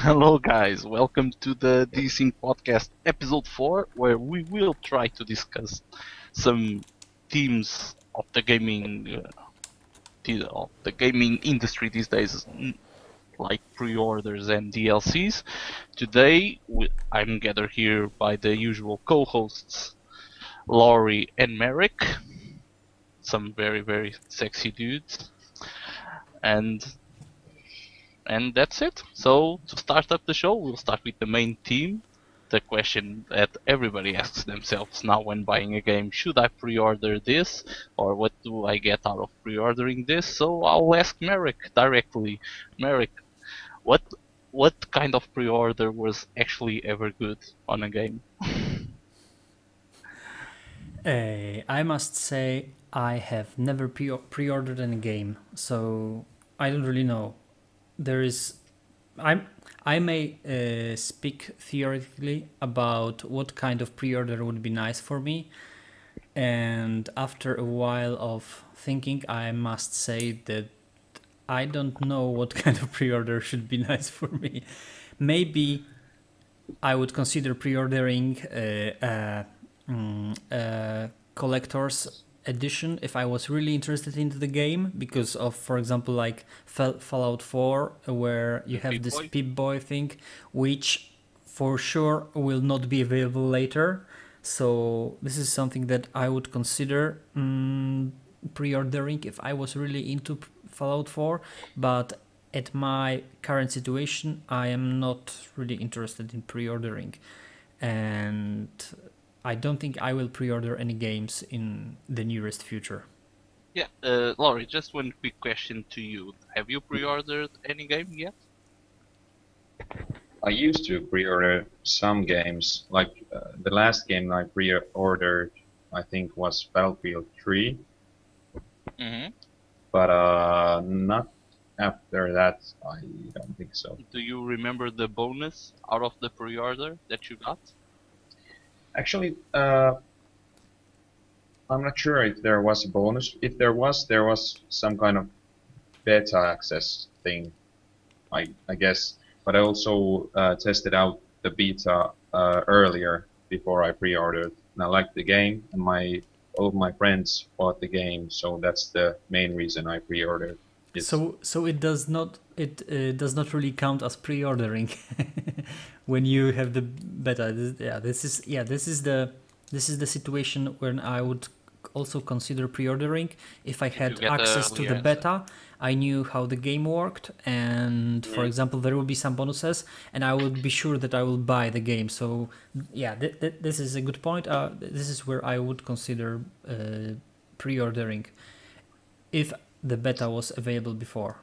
Hello, guys. Welcome to the Dsync podcast, episode 4, where we will try to discuss some themes of the gaming industry these days, like pre-orders and DLCs. Today, I'm gathered here by the usual co-hosts, Laurie and Merrick, some very, very sexy dudes, and that's it. So to start up the show, we'll start with the main theme. The question that everybody asks themselves now when buying a game: should I pre-order this, or what do I get out of pre-ordering this? So I'll ask Merrick directly. Merrick, what kind of pre-order was actually ever good on a game? I must say I have never pre-ordered any game, so I don't really know. There is, I I may speak theoretically about what kind of pre-order would be nice for me, and after a while of thinking, I must say that I don't know what kind of pre-order should be nice for me. Maybe I would consider pre-ordering collector's edition if I was really interested into the game because of, for example, like Fallout 4, where you The have this Pip-Boy? Pip-Boy thing, which for sure will not be available later. So this is something that I would consider pre-ordering if I was really into Fallout 4, but at my current situation, I am not really interested in pre-ordering, and I don't think I will pre-order any games in the nearest future. Yeah, Laurie, just one quick question to you. Have you pre-ordered any game yet? I used to pre-order some games, like the last game I pre-ordered, I think was Battlefield 3, Mm-hmm. but not after that, I don't think so. Do you remember the bonus out of the pre-order that you got? Actually, I'm not sure if there was a bonus. If there was some kind of beta access thing, I guess. But I also tested out the beta earlier before I pre-ordered. And I liked the game, and all of my friends bought the game, so that's the main reason I pre-ordered. So it does not really count as pre-ordering when you have the beta. This is the situation when I would also consider pre-ordering if I If you had get access to early the access. beta. I knew how the game worked, and for example, there will be some bonuses, and I would be sure that I will buy the game. So yeah, this is a good point. This is where I would consider pre-ordering if the beta was available before.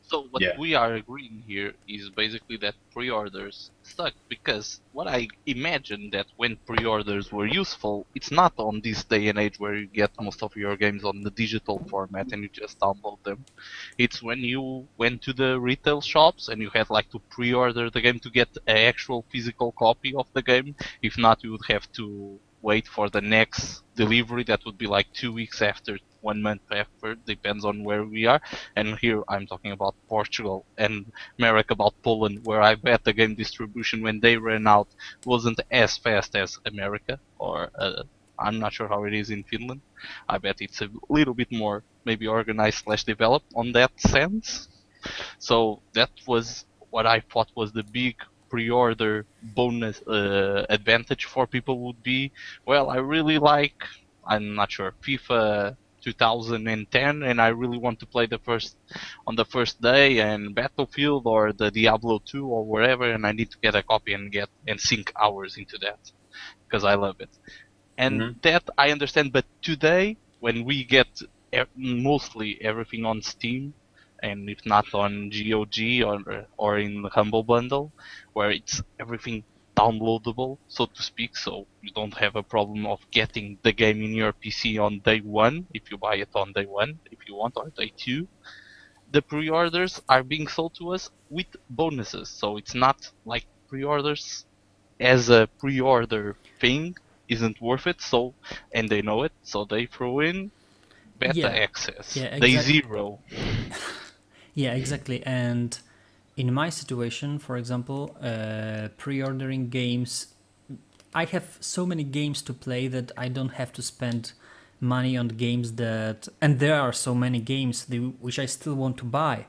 So what Yeah. we are agreeing here is basically that pre-orders suck, because what I imagine that when pre-orders were useful, it's not on this day and age where you get most of your games on the digital format and you just download them. It's when you went to the retail shops and you had like to pre-order the game to get an actual physical copy of the game. If not, you would have to wait for the next delivery that would be like 2 weeks after, 1 month after, depends on where we are. And here I'm talking about Portugal, and Merrick about Poland, where I bet the game distribution when they ran out wasn't as fast as America, or I'm not sure how it is in Finland. I bet it's a little bit more maybe organized slash developed on that sense. So that was what I thought was the big pre-order bonus advantage for people would be, well, I really like, I'm not sure, FIFA 2010, and I really want to play on the first day, and Battlefield or the Diablo 2 or wherever, and I need to get a copy and sink hours into that because I love it. And Hmm. that I understand, but today when we get mostly everything on Steam, and if not on GOG or in Humble Bundle, where it's everything downloadable, so to speak, so you don't have a problem of getting the game in your PC on day one if you buy it on day one if you want, or day two. The pre-orders are being sold to us with bonuses, so it's not like pre-orders as a pre-order thing isn't worth it, so, and they know it, so they throw in beta Yeah, access yeah, day exactly. zero. Yeah, exactly. And in my situation, for example, pre-ordering games, I have so many games to play that I don't have to spend money on games that, and there are so many games which I still want to buy,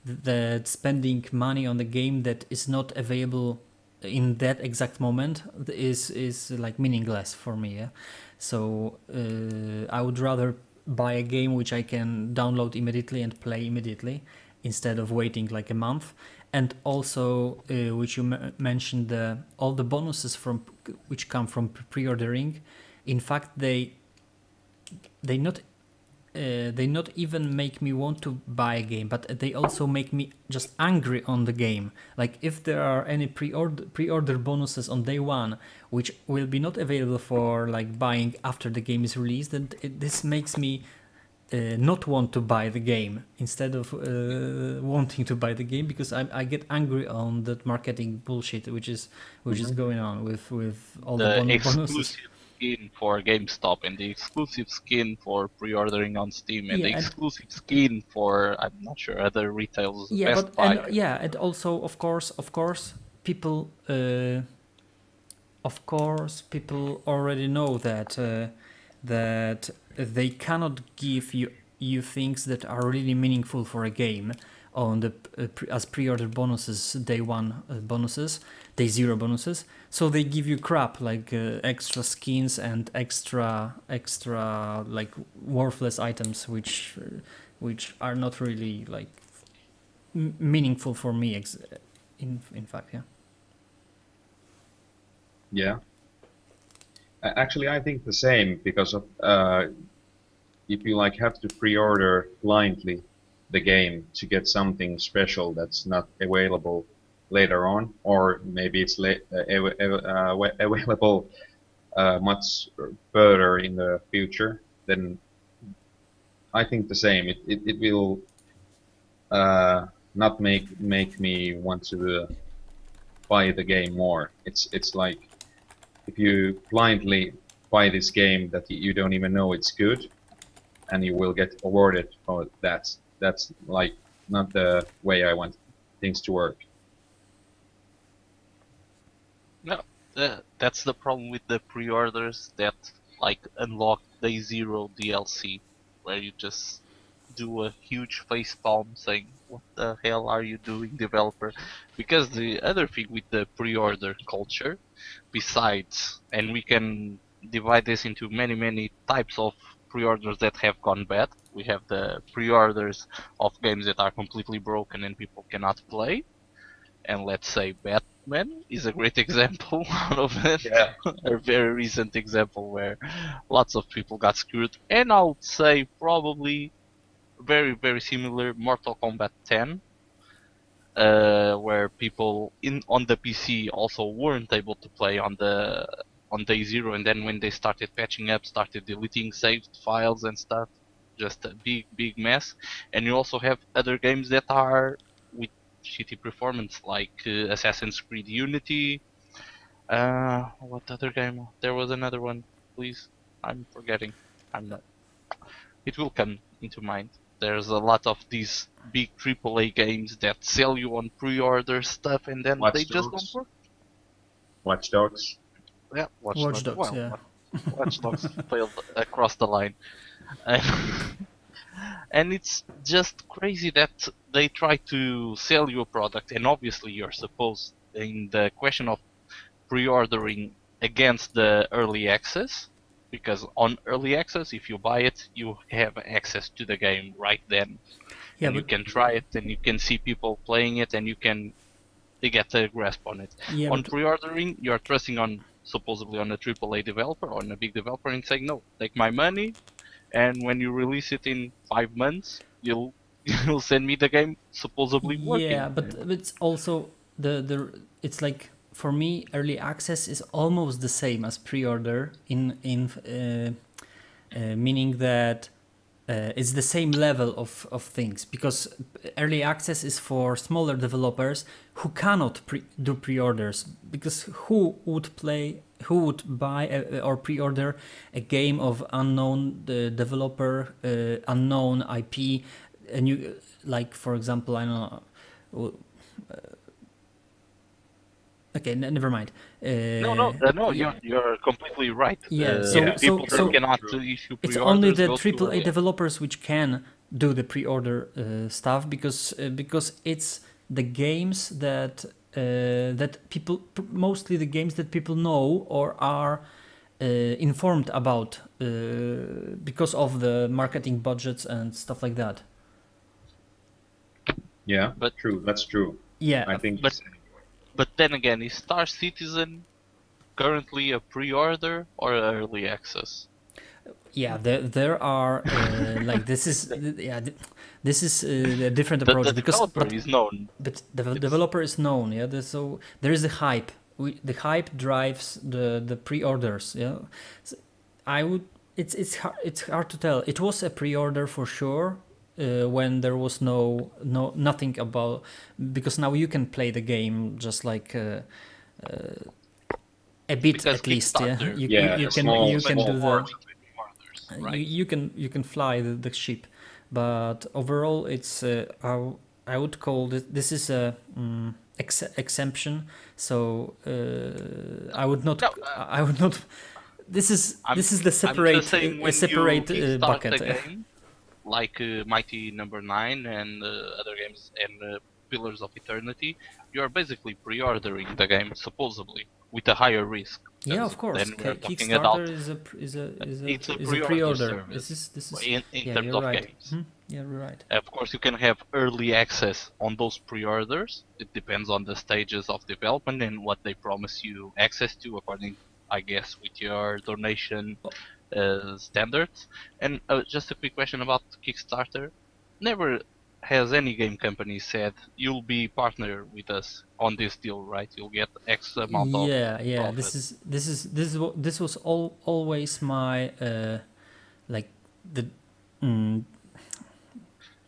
that spending money on the game that is not available in that exact moment is like meaningless for me. Yeah? So I would rather buy a game which I can download immediately and play immediately instead of waiting like a month. And also, which you mentioned, all the bonuses from which come from pre-ordering. In fact, they not they not even make me want to buy a game, but they also make me just angry on the game. Like if there are any pre-order bonuses on day one, which will be not available for like buying after the game is released, then this makes me not want to buy the game instead of wanting to buy the game, because I get angry on that marketing bullshit which is going on with all the The bonuses. exclusive skin for GameStop and the exclusive skin for pre-ordering on Steam and Yeah, the exclusive skin for, I'm not sure, other retailers, yeah, Best but Buy. and also of course people people already know that that they cannot give you things that are really meaningful for a game on the as pre-order bonuses, day one bonuses, day zero bonuses. So they give you crap like extra skins and extra like worthless items which are not really like meaningful for me. In fact, yeah. Yeah. Actually, I think the same because of if you like have to pre-order blindly the game to get something special that's not available later on, or maybe it's available much further in the future, then I think the same. It will not make me want to buy the game more. It's like if you blindly buy this game that you don't even know it's good, and you will get awarded for that. That's like not the way I want things to work. No, that's the problem with the pre-orders that like unlock day zero DLC, where you just do a huge facepalm saying, "What the hell are you doing, developer?" Because the other thing with the pre-order culture, besides, and we can divide this into many types of pre-orders that have gone bad. We have the pre-orders of games that are completely broken and people cannot play, and let's say Batman is a great example out of it. Yeah. A very recent example where lots of people got screwed. And I would say probably very similar Mortal Kombat 10, where people on the PC also weren't able to play on day zero, and then when they started patching up, started deleting saved files and stuff. Just a big mess. And you also have other games that are with shitty performance, like Assassin's Creed Unity. What other game? There was another one. Please, I'm forgetting. I'm not. It will come into mind. There's a lot of these big AAA games that sell you on pre-order stuff, and then they Watch just don't Dogs. work. Watch Dogs. Yeah, Watch Dogs, well, yeah. Watch Dogs failed across the line. And it's just crazy that they try to sell you a product, and obviously you're supposed, in the question of pre-ordering against the early access, because on early access, if you buy it, you have access to the game right then, Yeah, and you but can try it, and you can see people playing it, and you can get a grasp on it. yeah, On but pre-ordering, you're trusting on supposedly on a AAA developer or on a big developer and saying, no, take my money, and when you release it in 5 months, you'll send me the game supposedly yeah, working. but it's also the it's like, for me, early access is almost the same as pre-order meaning that it's the same level of things, because early access is for smaller developers who cannot do pre-orders, because who would buy or pre-order a game of unknown developer, unknown IP, and you, like, for example, I don't know, Okay, never mind. No. Yeah, You're completely right. yeah. Yeah, People that So cannot true. issue it's only pre-orders the go to AAA early. developers which can do the pre-order stuff because it's the games that that people mostly the games that people know or are informed about because of the marketing budgets and stuff like that. Yeah, But true. That's true. Yeah, I think the but same. but then again, is Star Citizen currently a pre-order or early access? yeah. There are like this is yeah. This is a different The approach because developer is known. but the It's developer is known. Yeah, so there is a hype. The hype drives the pre-orders. Yeah, so I would. It's hard to tell. It was a pre-order for sure when there was nothing about because now you can play the game just like a bit because at least. Yeah, Kickstarter Yeah, you a can small you can small do the part of it. pre-orders, right? you can fly the ship, but overall it's I would call this is a exemption. So I would not No, I would not. I'm This is the I'm just saying when you separate kickstart a bucket. game like Mighty Number 9 and other games and Pillars of Eternity, you are basically pre-ordering the game supposedly with a higher risk. Yeah, of course. Then we're talking Kickstarter about is a a pre-order pre-order. service This is in yeah, terms you're of right. games. Yeah, you're right. Of course, you can have early access on those pre-orders. It depends on the stages of development and what they promise you access to, according, I guess, with your donation standards. And just a quick question about Kickstarter: never has any game company said you'll be partner with us on this deal, right? You'll get X amount of Yeah. profit. This was always my like the. Mm,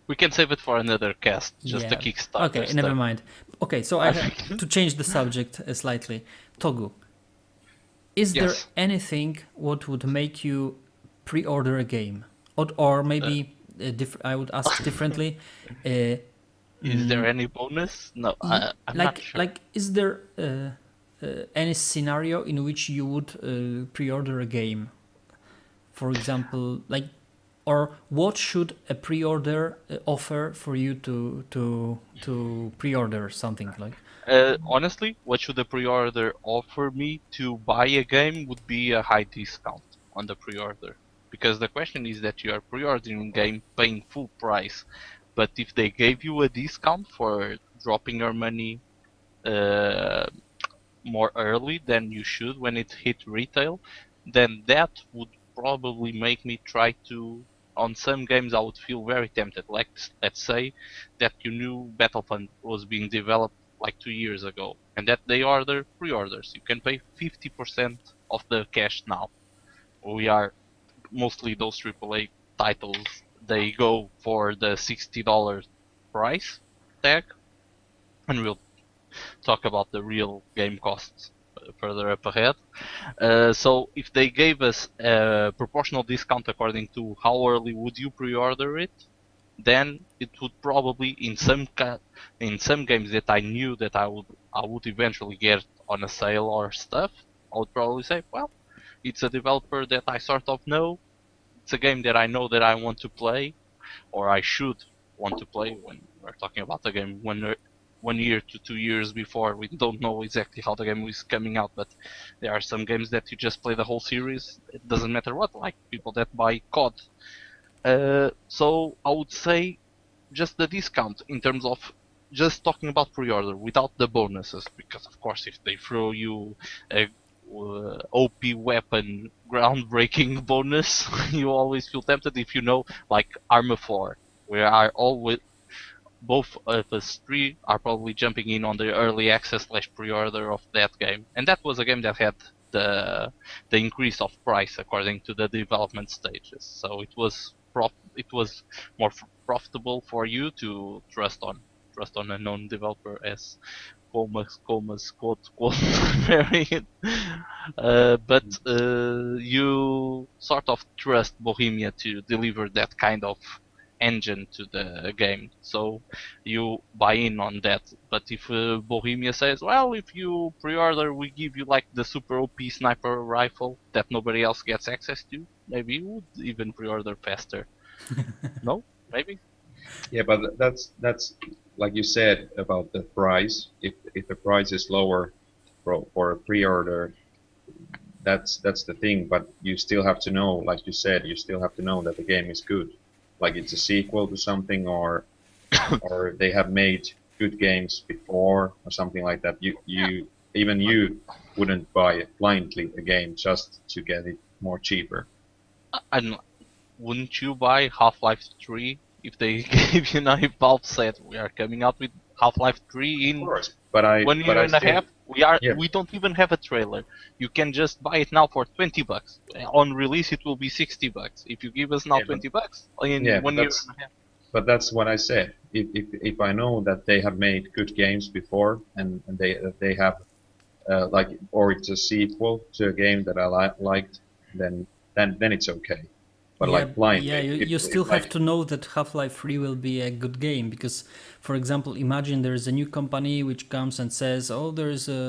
We can save it for another cast, just the yeah. Kickstarter Okay, stuff. never mind. Okay, so I have to change the subject slightly. Togu, is there Yes. anything what would make you pre-order a game, or maybe I would ask differently. Is there any bonus? No, I'm not sure. Like, is there any scenario in which you would pre-order a game? For example, like, or what should a pre-order offer for you to pre-order something like? Honestly, what should the pre-order offer me to buy a game would be a high discount on the pre-order. Because the question is that you are pre-ordering a game paying full price, but if they gave you a discount for dropping your money more early than you should when it hit retail, then that would probably make me try to. On some games, I would feel very tempted. Like, let's say that you knew Battlefront was being developed like 2 years ago, and that they order pre-orders. You can pay 50% of the cash now. We are mostly those AAA titles. They go for the $60 price tag, and we'll talk about the real game costs further up ahead. So if they gave us a proportional discount according to how early would you pre-order it, then it would probably in some games that I knew that I would eventually get on a sale or stuff, I would probably say, well, it's a developer that I sort of know. It's a game that I know that I want to play, or I should want to play when we're talking about the game 1 year to 2 years before. We don't know exactly how the game is coming out, but there are some games that you just play the whole series. It doesn't matter what, like people that buy COD. So I would say just the discount in terms of just talking about pre-order without the bonuses, because of course if they throw you a OP weapon groundbreaking bonus, you always feel tempted if you know, like Arma 4, where I always both of us three are probably jumping in on the early access / pre-order of that game, and that was a game that had the increase of price according to the development stages. So it was more profitable for you to trust on a known developer, as Comas quote variant. But you sort of trust Bohemia to deliver that kind of engine to the game, so you buy in on that. But if Bohemia says, well, if you pre-order, we give you like the super OP sniper rifle that nobody else gets access to, maybe you would even pre-order faster. No, maybe. Yeah, but that's like you said about the price. If the price is lower for a pre-order, that's the thing. But you still have to know, like you said, you still have to know that the game is good. Like it's a sequel to something, or they have made good games before, or something like that. You even you wouldn't buy blindly a game just to get it more cheaper. And wouldn't you buy Half-Life 3 if they gave you now, if Valve said we are coming out with Half-Life 3 Of in course, but I 1 year and a still, half? yeah, We don't even have a trailer. You can just buy it now for $20. On release it will be $60. If you give us now yeah, but $20 in yeah, but 1 year that's and a half. but that's what I said. If I know that they have made good games before, and they have like, or it's a sequel to a game that I liked, then it's okay. But Yeah, like yeah, blindly, you if still have like, to know that Half-Life 3 will be a good game because, for example, imagine there is a new company which comes and says, "Oh,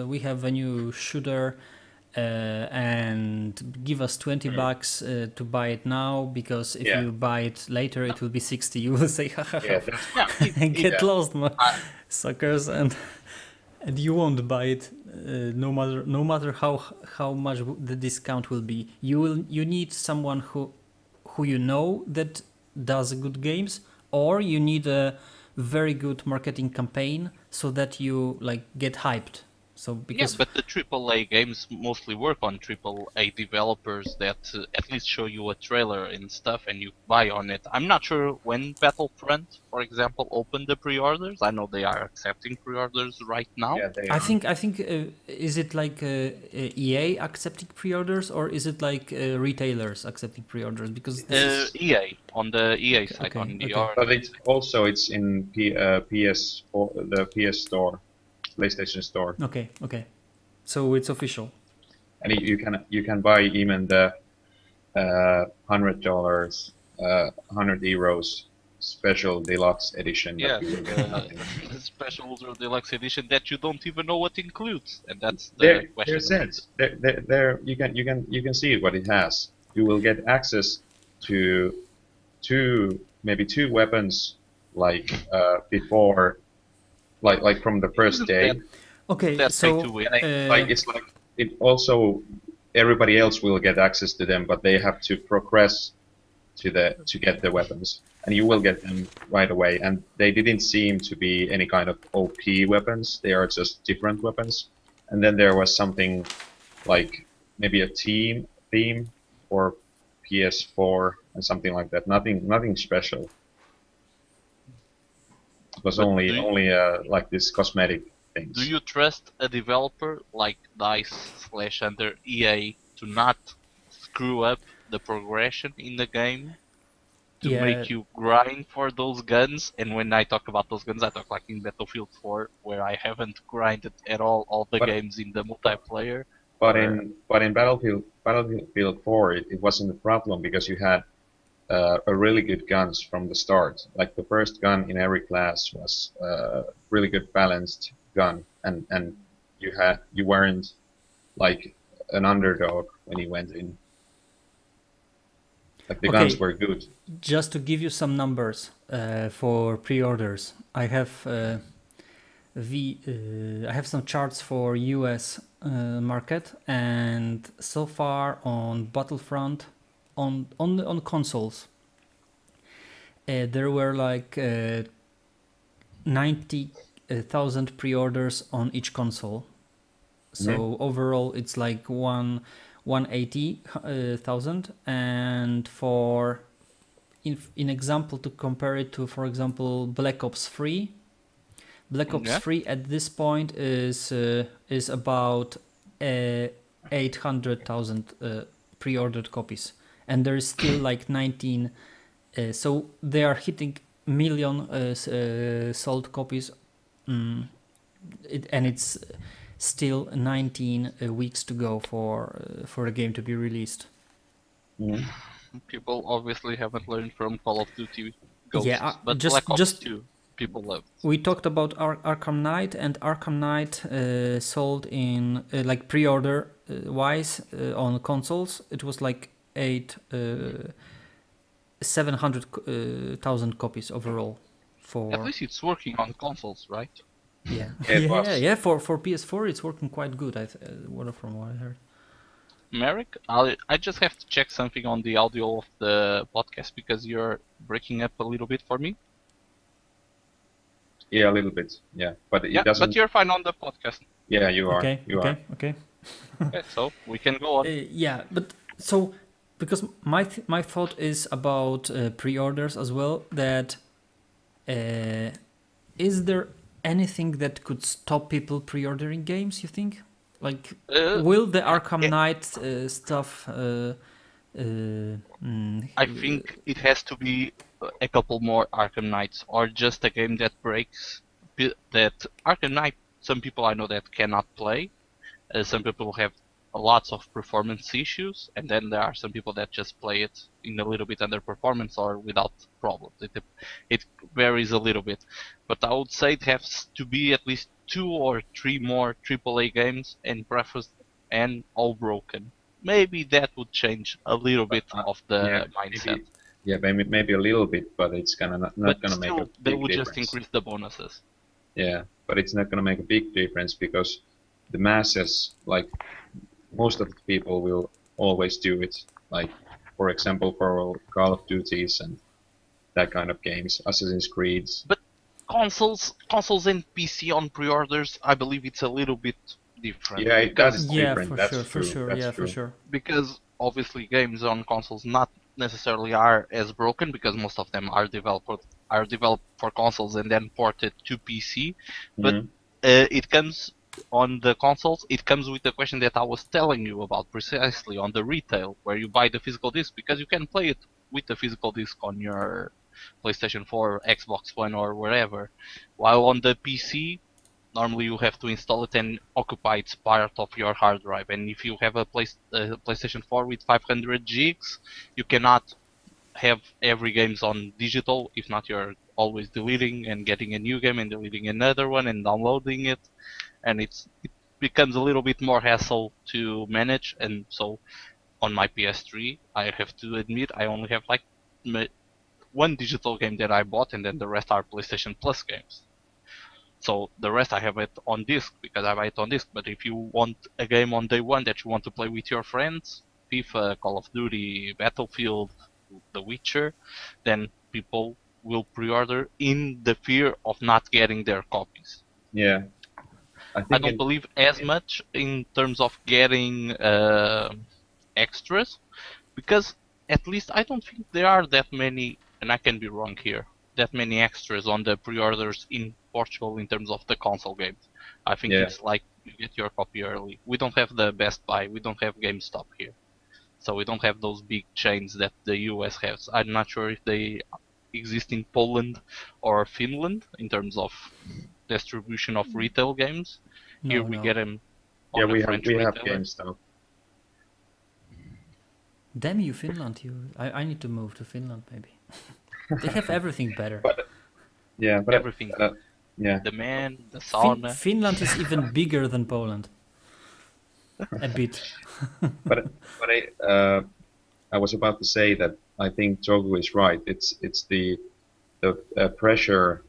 we have a new shooter, and give us $20 to buy it now because if yeah, you buy it later, it will be 60." You will say, "Ha ha yeah, ha, that's Yeah, get yeah, lost, I, suckers," and you won't buy it no matter how much the discount will be. You need someone who you know that does good games, or you need a very good marketing campaign so that you like get hyped. So yeah, because but the AAA games mostly work on AAA developers that at least show you a trailer and stuff and you buy on it. I'm not sure when Battlefront, for example, opened the pre-orders. I know they are accepting pre-orders right now. yeah, they I are. think is it like EA accepting pre-orders, or is it like retailers accepting pre-orders? Because this is EA, on the EA okay, side, okay, on the okay, But Origin it's side. also it's in PS4, the PS Store, PlayStation Store, okay, okay. So it's official. and you can buy even the $100, 100 euros special deluxe edition that Yes, you will get the nothing. special Ultra Deluxe Edition that you don't even know what includes, and that's the There question of the day. says there you can see what it has. You will get access to maybe two weapons, like before, like from the first Isn't day. Okay, that pay to so win? And it's like it also, everybody else will get access to them, but they have to progress to get the weapons, and you will get them right away. And they didn't seem to be any kind of OP weapons. They are just different weapons. And then there was something like maybe a theme for PS4 and something like that. Nothing special. It was But only like this cosmetic do things. you trust a developer like DICE slash under EA to not screw up the progression in the game? To yeah, make you grind for those guns, and when I talk about those guns, I talk like in Battlefield 4, where I haven't grinded at all the But games in the but multiplayer. but Where in Battlefield 4, it wasn't a problem because you had a really good guns from the start. Like the first gun in every class was really good balanced gun, and you weren't like an underdog when you went in. Like the guns okay. were good. Just to give you some numbers for pre-orders, I have some charts for US market, and so far on Battlefront, on consoles, there were like 90,000 pre-orders on each console. Mhm. So overall, it's like 180,000, and for in example to compare it to, for example, Black Ops 3. Black Ops yeah, 3 at this point is about 800,000 pre-ordered copies, and there is still like 19. So they are hitting million sold copies, and it's still 19 weeks to go for the game to be released. Mhm. people obviously haven't learned from Call of Duty Ghosts. Yeah, But just Black Ops just 2, people love it. we talked about Arkham Knight, and Arkham Knight sold in like pre-order wise on consoles. It was like 700,000 copies overall. At For least it's working on consoles, right? yeah, Yeah, it yeah, was. yeah. For PS4, it's working quite good. From what I heard. Merrick, I just have to check something on the audio of the podcast because you're breaking up a little bit for me. Yeah, a little bit. Yeah, but it Yeah, but doesn't. you're fine on the podcast. Yeah, you are. Okay, You are. okay, okay. Okay, so we can go on. Yeah, but so because my thought is about pre-orders as well. That is there anything that could stop people pre-ordering games? You think? Like, will the Arkham yeah. Knight stuff? I think it has to be a couple more Arkham Knights, or just a game that breaks that Arkham Knight. Some people I know that cannot play. Some people have lots of performance issues, and then there are some people that just play it in a little bit under performance or without problems. It varies a little bit, but I would say it has to be at least 2 or 3 more AAA games, and all broken. Maybe that would change a little bit of Yeah, the mindset. maybe a little bit, but it's gonna not But gonna make a still, they big would just difference. increase the bonuses. Yeah, but it's not gonna make a big difference because the masses, like most of the people, will always do it. Like, for example, for Call of Duties and that kind of games, Assassin's Creeds. But consoles and PC on pre-orders, I believe it's a little bit different. Yeah, that is Yeah, different. for That's sure, true. for sure. That's Yeah, true. for sure. Because obviously games on consoles not necessarily are as broken because most of them are developed for consoles and then ported to PC. But Mhm. it comes on the consoles. It comes with the question that I was telling you about precisely on the retail, where you buy the physical disc because you can play it with the physical disc on your PlayStation 4, Xbox One, or wherever. While on the PC, normally you have to install it and occupy its part of your hard drive. And if you have a PlayStation 4 with 500 gigs, you cannot have every games on digital. If not, you're always deleting and getting a new game and deleting another one and downloading it, and it becomes a little bit more hassle to manage. And so on my PS3, I have to admit I only have like one digital game that I bought, and then the rest are PlayStation Plus games. So the rest I have it on disc because I buy it on disc. But if you want a game on day one that you want to play with your friends, FIFA, Call of Duty, Battlefield, The Witcher, then people will pre-order in the fear of not getting their copies. Yeah, I don't believe as much in terms of getting extras, because at least I don't think there are that many, and I can be wrong here, that many extras on the pre-orders in Portugal in terms of the console games. I think it's like you get your copy early. We don't have the Best Buy, we don't have GameStop here. So we don't have those big chains that the US has. I'm not sure if they exist in Poland or Finland in terms of distribution of retail games. Here we get them on the French we have retailer. GameStop. Damn you, Finland! I need to move to Finland. Maybe they have everything better. But everything. Yeah. The man, the sauna. Finland is even bigger than Poland. A bit. but I was about to say that I think Jogu is right. It's the pressure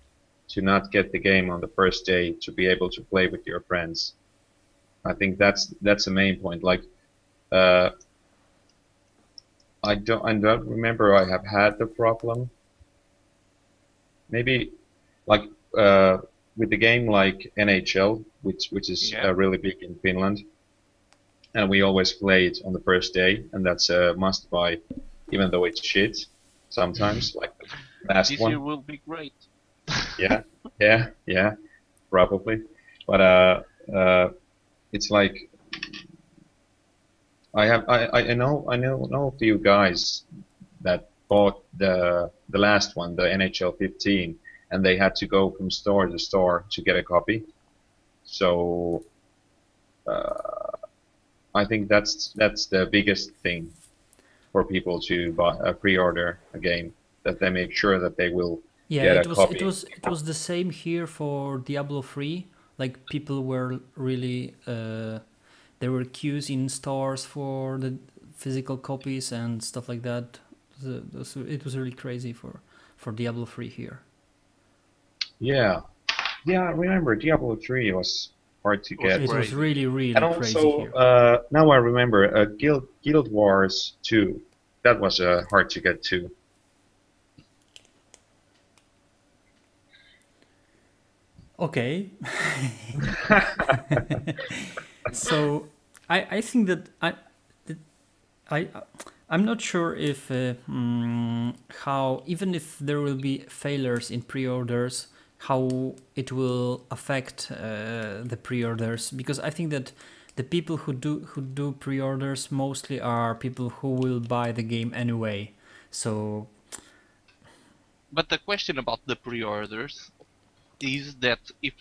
to not get the game on the first day to be able to play with your friends. I think that's the main point. Like, I don't remember I have had the problem. Maybe like with the game like NHL, which is really big in Finland, and we always play it on the first day, and that's a must buy, even though it's shit sometimes. Like the last this one. year will be great. yeah, probably. But it's like I know a few guys that bought the last one, the NHL 15, and they had to go from store to store to get a copy. So I think that's the biggest thing for people to buy, pre-order a game that they make sure that they will Yeah, get a it was copy. it was the same here for Diablo 3. Like people were really there were queues in stores for the physical copies and stuff like that. It was really crazy for Diablo 3 here. Yeah, yeah. I remember Diablo 3 was hard to It was get. It was crazy. really really And crazy also, here. now I remember Guild Wars 2. That was hard to get too. Okay. So I think that I I'm not sure if how, even if there will be failures in pre-orders, how it will affect the pre-orders, because I think that the people who do pre-orders mostly are people who will buy the game anyway. So But the question about the pre-orders is that if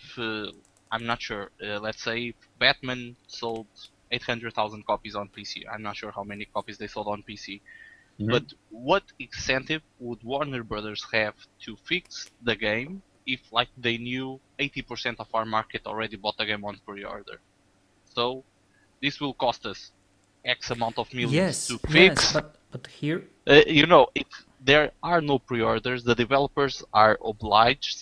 I'm not sure, let's say if Batman sold 800,000 copies on PC. I'm not sure how many copies they sold on PC. Mhm. But what incentive would Warner Brothers have to fix the game if, like, they knew 80% of our market already bought the game on pre-order? So this will cost us X amount of millions to fix. but here You know, if there are no pre-orders, the developers are obliged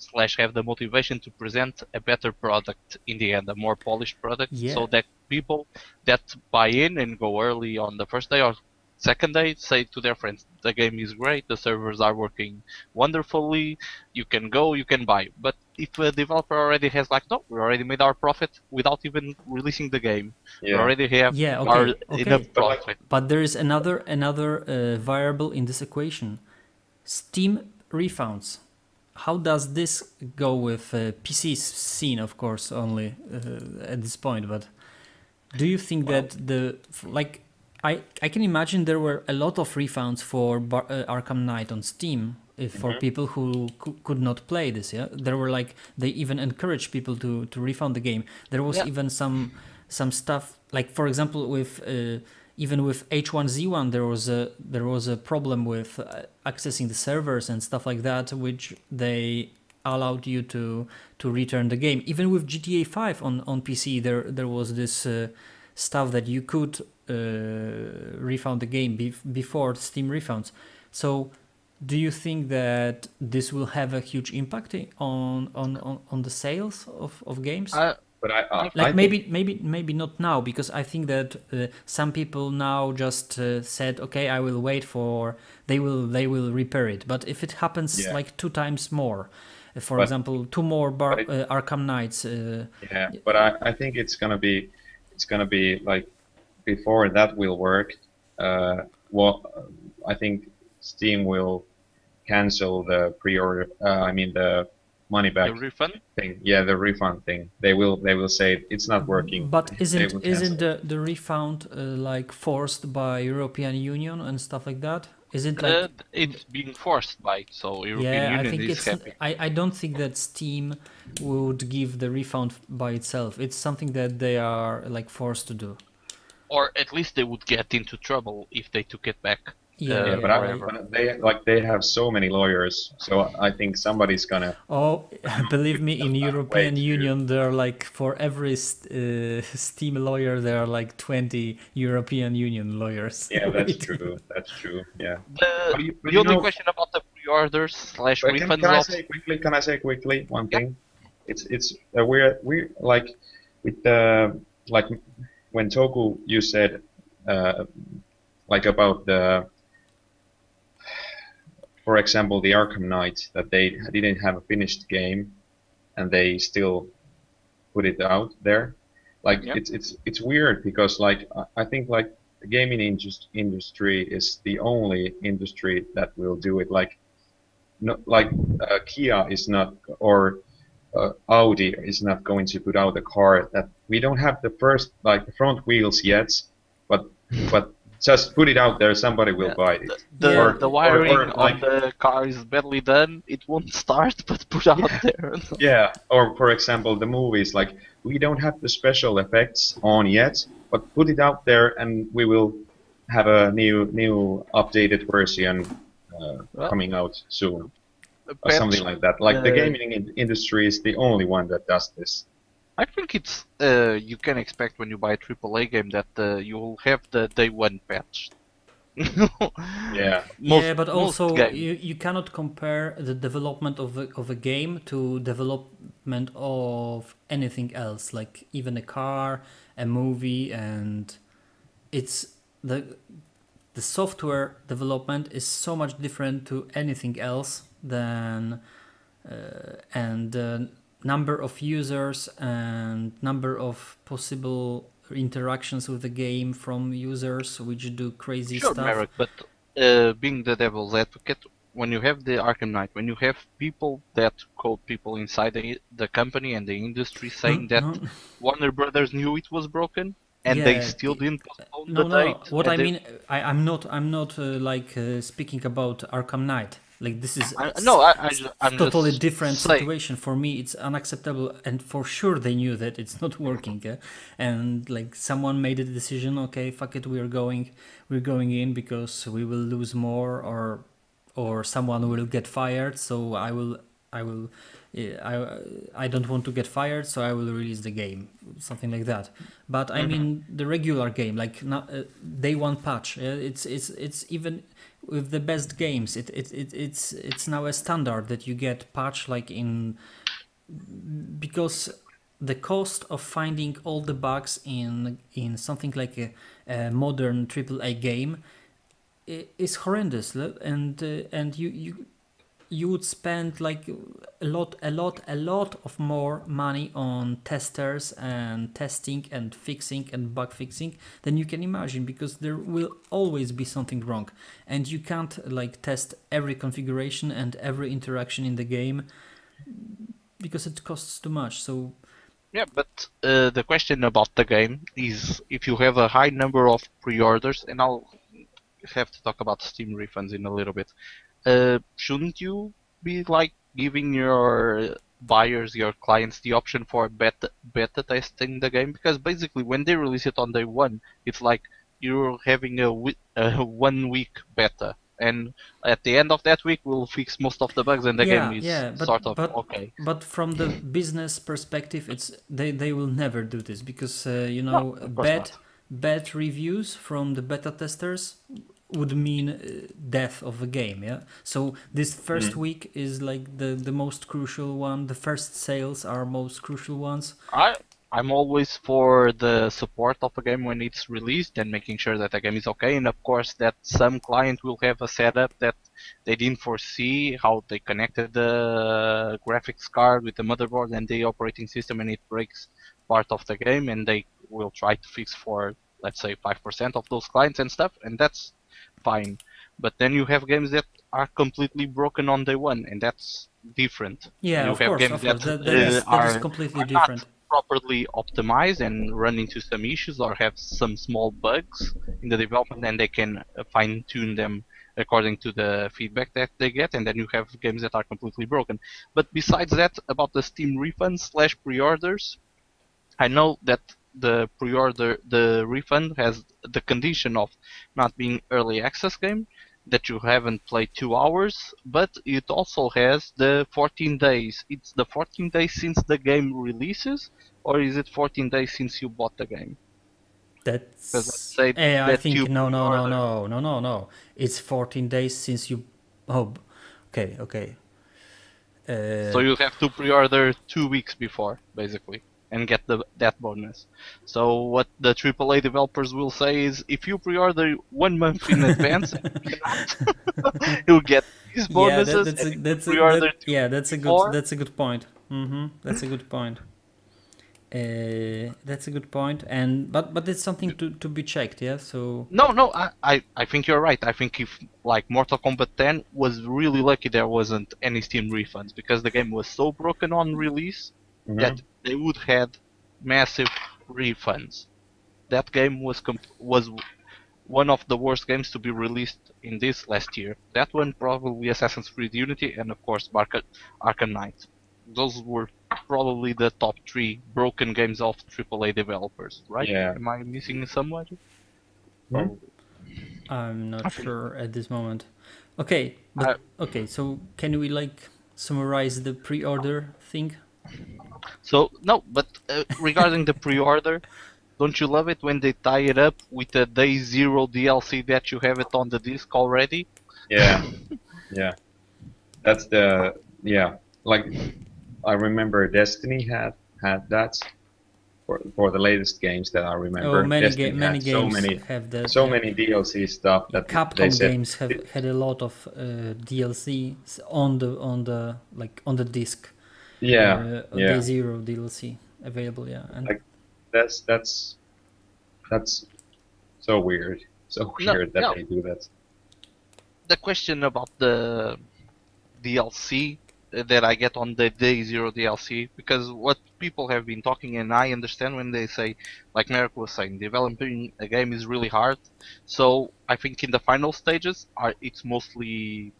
slash have the motivation to present a better product in the end, a more polished product, Yeah. so that people that buy in and go early on the first day or second day say to their friends, the game is great, the servers are working wonderfully, you can go, you can buy. But if a developer already has like, no, we already made our profit without even releasing the game, we Yeah. already have Yeah, okay, our okay. enough But, like, profit. But there is another variable in this equation: Steam refunds. How does this go with PC scene? Of course, only at this point. But do you think that like I can imagine there were a lot of refunds for Arkham Knight on Steam for people who could not play this. Yeah, there were like they even encouraged people to refund the game. There was Yeah. even some stuff like, for example, with even with H1Z1 there was a problem with accessing the servers and stuff like that, which they allowed you to return the game. Even with GTA 5 on PC, there was this stuff that you could refund the game before Steam refunds. So do you think that this will have a huge impact on the sales of games? But I Like think, maybe not now, because I think that some people now just said, okay, I will wait for they will repair it. But if it happens Yeah. like 2 times more, for But- example, 2 more but it- Arkham Knights, yeah, but I think it's gonna be like before that will work. Well, I think Steam will cancel the pre-order. I mean the money back The refund? thing. Yeah, the refund thing. They will say it's not working. but They isn't will isn't cancel. the refund like forced by European Union and stuff like that? Is it like It's being forced by it, so European yeah, I Union think is it's. happy. I don't think that Steam would give the refund by itself. It's something that they are like forced to do. Or at least they would get into trouble if they took it back. Yeah, Yeah, forever. but they have so many lawyers, so I think somebody's gonna. Oh, believe me, in European to- Union, there are like for every Steam lawyer, there are like 20 European Union lawyers. Yeah, that's waiting. true. That's true. Yeah. The, But the you only know- question about the pre-orders slash But refunds can I of say quickly? Can I say quickly one Yeah. thing? It's we're like with the like when Toku you said like about the, for example, the Arkham Knight, that they didn't have a finished game and they still put it out there. Like Yeah. it's weird because like I think like the gaming industry is the only industry that will do it. Like no, like Kia is not, or Audi is not going to put out a car that we don't have the first like the front wheels yet, but just put it out there, somebody will buy it. the, Yeah. the wiring or, on like- the car is badly done. It won't start, but put out there. Yeah, or for example, the movies, like we don't have the special effects on yet, but put it out there and we will have a new updated version Well, coming out soon or patch. something like that. Like the Uh, gaming industry is the only one that does this. I think it's you can expect when you buy a AAA game that you'll have the day one patch. Yeah. Yeah, most but most also games. you cannot compare the development of a game to development of anything else, like even a car, a movie, and it's the software development is so much different to anything else than and number of users and number of possible interactions with the game from users which do crazy Sure, stuff. Merrick, but being the devil's advocate, when you have the Arkham Knight, when you have people that code people inside the company and the industry No, saying that no, Warner Brothers knew it was broken and they yeah, still didn't postpone the no, no, no. date, What and I they mean, I'm not like speaking about Arkham Knight. Like this is no, I'm totally just different saying. situation for me. It's unacceptable, and for sure they knew that it's not working. And like someone made a decision. Okay, fuck it, we're going in because we will lose more, or someone will get fired. So I will, I don't want to get fired, so I will release the game, something like that. But I Mhm. mean the regular game, like not, day one patch. It's even with the best games. It's now a standard that you get patch like in because the cost of finding all the bugs in something like a modern AAA game is horrendous, and you would spend like a lot of more money on testers and testing and fixing and bug fixing than you can imagine, because there will always be something wrong, and you can't like test every configuration and every interaction in the game because it costs too much. So Yeah, but the question about the game is if you have a high number of pre-orders, and I'll have to talk about Steam refunds in a little bit. Shouldn't you be like giving your buyers, your clients, the option for beta testing the game? Because basically, when they release it on day one, it's like you're having a 1 week beta, and at the end of that week, we'll fix most of the bugs, and the game yeah, is yeah, sort but of but okay. but from the business perspective, it's they will never do this because No, of course not. bad reviews from the beta testers would mean death of a game. Yeah, so this first Mm. week is like the most crucial one. The first sales are most crucial ones. I I'm always for the support of a game when it's released and making sure that the game is okay. And of course, that some client will have a setup that they didn't foresee how they connected the graphics card with the motherboard and the operating system, and it breaks part of the game. And they will try to fix for, let's say, 5% of those clients and stuff, and that's fine. But then you have games that are completely broken on day one, and that's different. Yeah, You of have course, games of course. that That is completely are not different. properly optimized and run into some issues or have some small bugs in the development, and they can fine tune them according to the feedback that they get, and then you have games that are completely broken. But besides that, about the Steam refunds slash pre-orders, I know that the refund has the condition of not being early access game, that you haven't played 2 hours, but it also has the 14 days. It's the 14 days since the game releases, or is it 14 days since you bought the game? Because let's That's say I that think you no, no, no, pre-order, no, no, no, no. It's 14 days since you. Oh, okay, okay. so Uh, you have to pre-order 2 weeks before, basically, and get that bonus. So what the AAA developers will say is, if you pre-order 1 month in advance, you cannot, you'll get these yeah, bonuses, and if you pre-order two yeah, weeks before, that's a good point. That's a good point. That's a good point, and but it's something to be checked. Yeah, so no, I think you're right. I think if like Mortal Kombat 10 was really lucky there wasn't any Steam refunds, because the game was so broken on release that Hmm. they would had massive refunds. That game was one of the worst games to be released in this last year. That one, probably Assassin's Creed Unity, and of course Arkham Knight. Those were probably the top three broken games of AAA developers, right? Yeah. Am I missing somebody? Hmm? Or I'm I not think sure at this moment. Okay, I, but okay, so can we like summarize the pre-order thing? so no, but regarding the pre-order, don't you love it when they tie it up with the day zero DLC that you have it on the disc already? Yeah, yeah. That's the yeah. Like I remember Destiny had that for the latest games that I Oh, remember. Destiny many had games have that. so Yeah, many DLC stuff that they Capcom said games have had a lot of DLC on the like on the disc. yeah, Day yeah. zero DLC available. Yeah, and Like that's so weird. So No, weird that no. they do that. The question about the DLC that I get on the day zero DLC, because what people have been talking, and I understand when they say, like Merrick was saying, developing a game is really hard. So I think in the final stages, it's mostly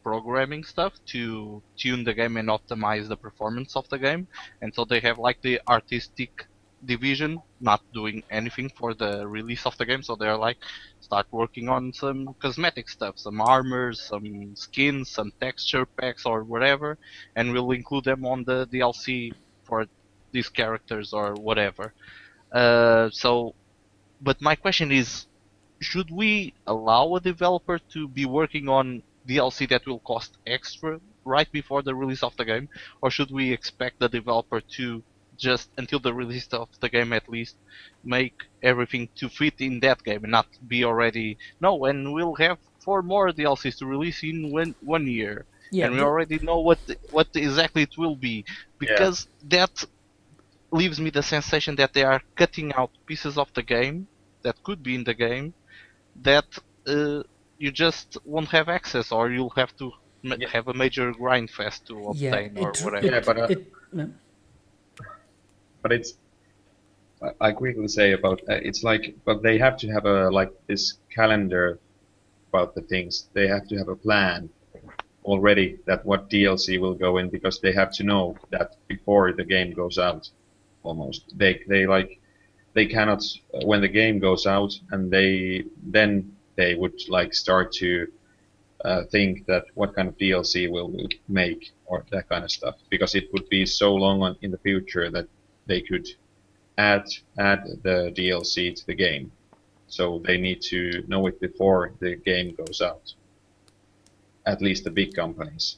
programming stuff to tune the game and optimize the performance of the game, and so they have like the artistic division not doing anything for the release of the game, so they're like start working on some cosmetic stuff, some armors, some skins, some texture packs or whatever, and we'll include them on the DLC for these characters or whatever. But my question is, should we allow a developer to be working on DLC that will cost extra right before the release of the game, or should we expect the developer to just until the release of the game at least make everything to fit in that game and not be already no, and we'll have 4 more DLCs to release in 1 year, yeah, and we already know what exactly it will be, Yeah, because that leaves me the sensation that they are cutting out pieces of the game that could be in the game that uh, you just won't have access, or you'll have to yeah, have a major grind fest to yeah. obtain or yeah. whatever. But it's I quickly say about it's like but they have to have a like this calendar about the things. They have to have a plan already that what DLC will go in because they have to know that before the game goes out. Almost they like they cannot when the game goes out and they would like start to think that what kind of DLC will we make or that kind of stuff because it would be so long in the future that they could add the DLC to the game. So they need to know it before the game goes out. At least the big companies.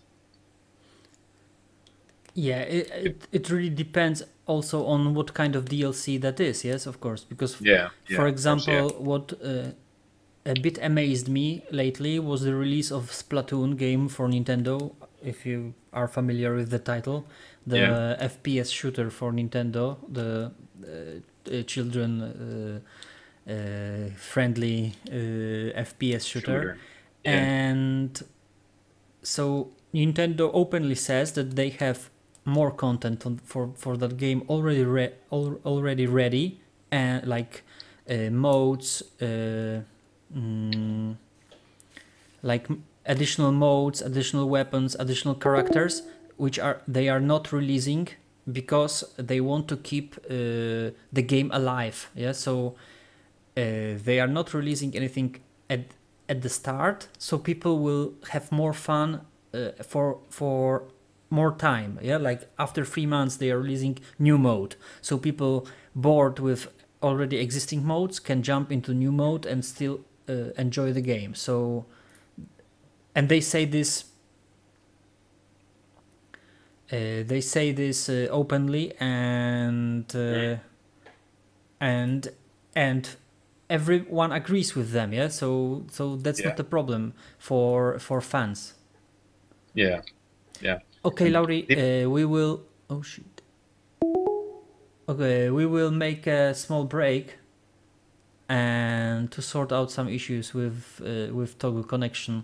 Yeah, it really depends also on what kind of DLC that is. Yes, of course, because Yeah, yeah, for of course, yeah. example, what a bit amazed me lately was the release of Splatoon game for Nintendo. If you are familiar with the title, Yeah, the FPS shooter for Nintendo, the children friendly FPS shooter, shooter. Yeah, and so Nintendo openly says that they have more content for that game already ready, and like modes, mm, like additional modes, additional weapons, additional characters, which are they are not releasing because they want to keep the game alive. Yeah, so they are not releasing anything at at the start, so people will have more fun for more time. Yeah, like after 3 months they are releasing new mode, so people bored with already existing modes can jump into new mode and still enjoy the game. So, and they say this openly, and and everyone agrees with them. Yeah, so that's yeah, not a problem for fans. yeah, yeah. Okay, And Lauri, we will. Oh shit. Okay, we will make a small break and to sort out some issues with toggle connection.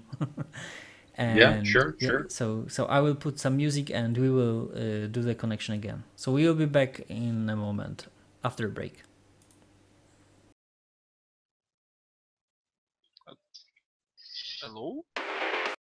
yeah, And sure, yeah, sure. so I will put some music and we will do the connection again. So we will be back in a moment after a break. Hello?